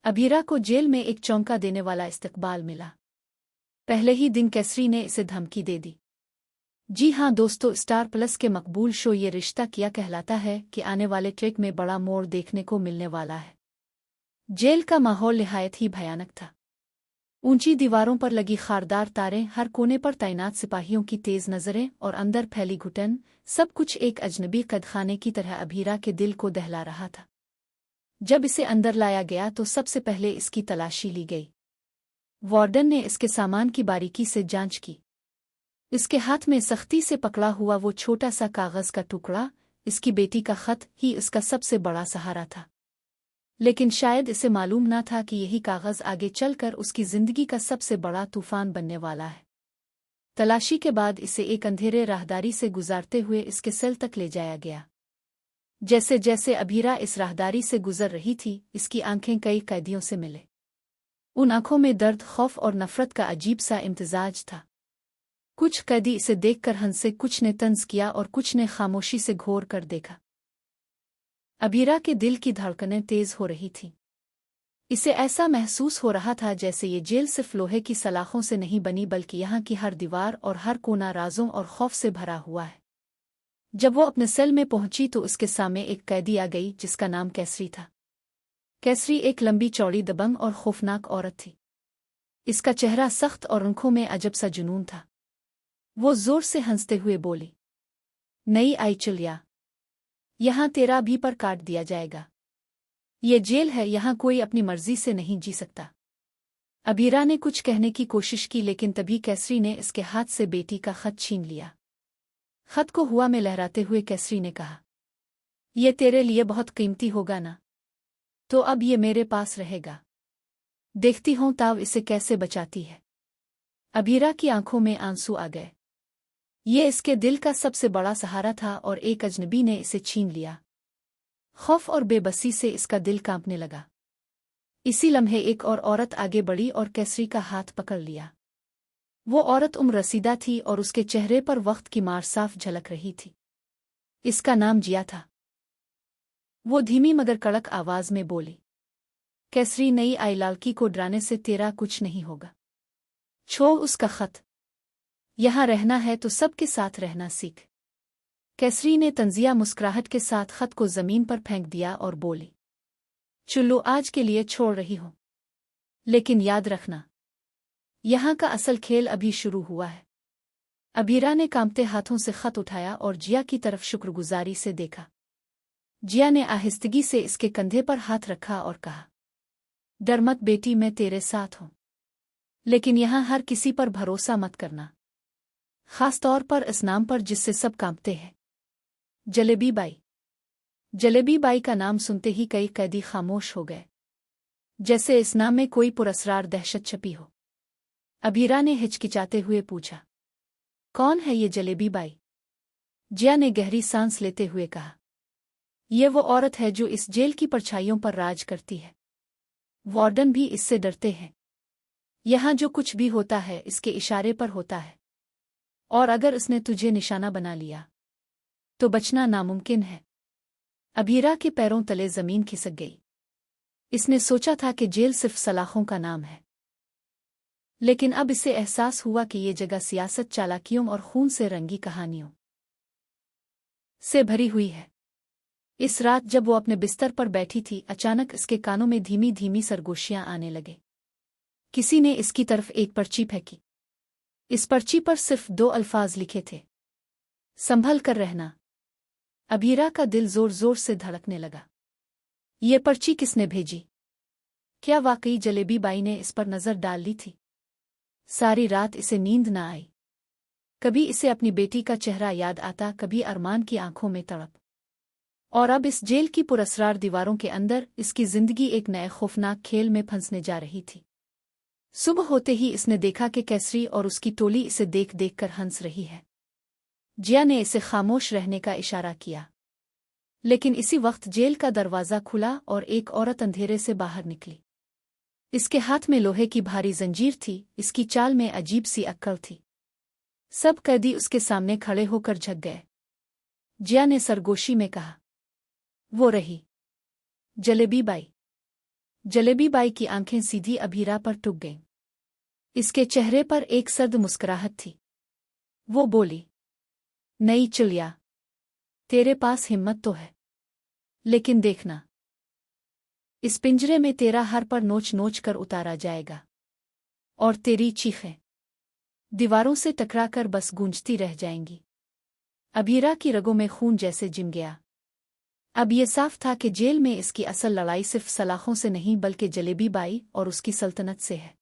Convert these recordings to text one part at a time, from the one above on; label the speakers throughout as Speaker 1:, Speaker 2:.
Speaker 1: अभीरा को जेल में एक चौंका देने वाला इस्तकबाल मिला। पहले ही दिन कैसरी ने इसे धमकी दे दी। जी हाँ दोस्तों, स्टार प्लस के मकबूल शो ये रिश्ता क्या कहलाता है कि आने वाले ट्रेक में बड़ा मोड़ देखने को मिलने वाला है। जेल का माहौल निहायत ही भयानक था। ऊंची दीवारों पर लगी खारदार तारें, हर कोने पर तैनात सिपाहियों की तेज नजरें और अंदर फैली घुटन, सब कुछ एक अजनबी कैदखाने की तरह अभीरा के दिल को दहला रहा था। जब इसे अंदर लाया गया तो सबसे पहले इसकी तलाशी ली गई। वार्डन ने इसके सामान की बारीकी से जांच की। इसके हाथ में सख्ती से पकड़ा हुआ वो छोटा सा कागज का टुकड़ा, इसकी बेटी का खत ही इसका सबसे बड़ा सहारा था। लेकिन शायद इसे मालूम न था कि यही कागज आगे चलकर उसकी जिंदगी का सबसे बड़ा तूफान बनने वाला है। तलाशी के बाद इसे एक अंधेरे राहदारी से गुजारते हुए इसके सेल तक ले जाया गया। जैसे जैसे अभीरा इस राहदारी से गुजर रही थी, इसकी आंखें कई कैदियों से मिले। उन आंखों में दर्द, खौफ और नफरत का अजीब सा इम्तिजाज था। कुछ कैदी इसे देखकर हंसे, कुछ ने तंज किया और कुछ ने खामोशी से घोर कर देखा। अभीरा के दिल की धड़कनें तेज हो रही थीं। इसे ऐसा महसूस हो रहा था जैसे ये जेल सिर्फ लोहे की सलाखों से नहीं बनी, बल्कि यहाँ की हर दीवार और हर कोना राजों और खौफ से भरा हुआ है। जब वो अपने सेल में पहुंची तो उसके सामने एक कैदी आ गई जिसका नाम कैसरी था। कैसरी एक लंबी चौड़ी, दबंग और खौफनाक औरत थी। इसका चेहरा सख्त और आंखों में अजब सा जुनून था। वो जोर से हंसते हुए बोली, नहीं आई चिलिया, यहाँ तेरा भी पर काट दिया जाएगा। ये जेल है, यहाँ कोई अपनी मर्जी से नहीं जी सकता। अभीरा ने कुछ कहने की कोशिश की, लेकिन तभी कैसरी ने इसके हाथ से बेटी का खत छीन लिया। खत को हुआ में लहराते हुए कैसरी ने कहा, ये तेरे लिए बहुत कीमती होगा ना, तो अब ये मेरे पास रहेगा। देखती हूं ताव इसे कैसे बचाती है। अभीरा की आंखों में आंसू आ गए। ये इसके दिल का सबसे बड़ा सहारा था और एक अजनबी ने इसे छीन लिया। खौफ और बेबसी से इसका दिल कांपने लगा। इसी लम्हे एक और औरत आगे बढ़ी और कैसरी का हाथ पकड़ लिया। वो औरत उम्र रसीदा थी और उसके चेहरे पर वक्त की मार साफ झलक रही थी। इसका नाम जिया था। वो धीमी मगर कड़क आवाज में बोली, कैसरी, नई आई लड़की को डराने से तेरा कुछ नहीं होगा। छोड़ उसका खत। यहाँ रहना है तो सबके साथ रहना सीख। कैसरी ने तंजिया मुस्कुराहट के साथ खत को जमीन पर फेंक दिया और बोली, चुल्लू, आज के लिए छोड़ रही हूं, लेकिन याद रखना, यहाँ का असल खेल अभी शुरू हुआ है। अभीरा ने कांपते हाथों से खत उठाया और जिया की तरफ शुक्रगुजारी से देखा। जिया ने आहिस्तगी से इसके कंधे पर हाथ रखा और कहा, डर मत बेटी, मैं तेरे साथ हूं। लेकिन यहाँ हर किसी पर भरोसा मत करना, खास तौर पर इस नाम पर जिससे सब कांपते हैं, जलेबी बाई। जलेबी बाई का नाम सुनते ही कई कैदी खामोश हो गए, जैसे इस नाम में कोई पुरस्रार दहशत छपी हो। अभीरा ने हिचकिचाते हुए पूछा, कौन है ये जलेबी बाई? जिया ने गहरी सांस लेते हुए कहा, ये वो औरत है जो इस जेल की परछाइयों पर राज करती है। वार्डन भी इससे डरते हैं। यहाँ जो कुछ भी होता है इसके इशारे पर होता है, और अगर इसने तुझे निशाना बना लिया तो बचना नामुमकिन है। अभीरा के पैरों तले जमीन खिसक गई। इसने सोचा था कि जेल सिर्फ सलाखों का नाम है, लेकिन अब इसे एहसास हुआ कि ये जगह सियासत, चालाकियों और खून से रंगी कहानियों से भरी हुई है। इस रात जब वो अपने बिस्तर पर बैठी थी, अचानक इसके कानों में धीमी धीमी सरगोशियां आने लगे। किसी ने इसकी तरफ एक पर्ची फेंकी। इस पर्ची पर सिर्फ 2 अल्फाज लिखे थे, संभल कर रहना। अभीरा का दिल जोर जोर से धड़कने लगा। ये पर्ची किसने भेजी? क्या वाकई जलेबी बाई ने इस पर नजर डाल ली थी? सारी रात इसे नींद न आई। कभी इसे अपनी बेटी का चेहरा याद आता, कभी अरमान की आंखों में तड़प। और अब इस जेल की पुरस्रार दीवारों के अंदर इसकी जिंदगी एक नए खौफनाक खेल में फंसने जा रही थी। सुबह होते ही इसने देखा कि कैसरी और उसकी टोली इसे देख देख कर हंस रही है। जिया ने इसे खामोश रहने का इशारा किया, लेकिन इसी वक्त जेल का दरवाज़ा खुला और एक औरत अंधेरे से बाहर निकली। इसके हाथ में लोहे की भारी जंजीर थी, इसकी चाल में अजीब सी अक्कड़ थी। सब कैदी उसके सामने खड़े होकर झक गए। जिया ने सरगोशी में कहा, वो रही जलेबी बाई। जलेबी बाई की आंखें सीधी अभीरा पर टुक गईं। इसके चेहरे पर एक सर्द मुस्कुराहट थी। वो बोली, नहीं चिड़िया, तेरे पास हिम्मत तो है, लेकिन देखना, इस पिंजरे में तेरा हर पर नोच नोच कर उतारा जाएगा, और तेरी चीखें दीवारों से टकराकर बस गूंजती रह जाएंगी। अभीरा की रगों में खून जैसे जिम गया। अब ये साफ था कि जेल में इसकी असल लड़ाई सिर्फ सलाखों से नहीं बल्कि जलेबी बाई और उसकी सल्तनत से है।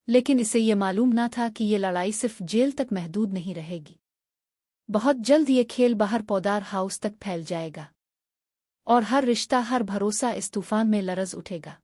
Speaker 1: लेकिन इसे ये मालूम ना था कि ये लड़ाई सिर्फ जेल तक महदूद नहीं रहेगी। बहुत जल्द ये खेल बाहर पौदार हाउस तक फैल जाएगा, और हर रिश्ता, हर भरोसा इस तूफान में लरज उठेगा।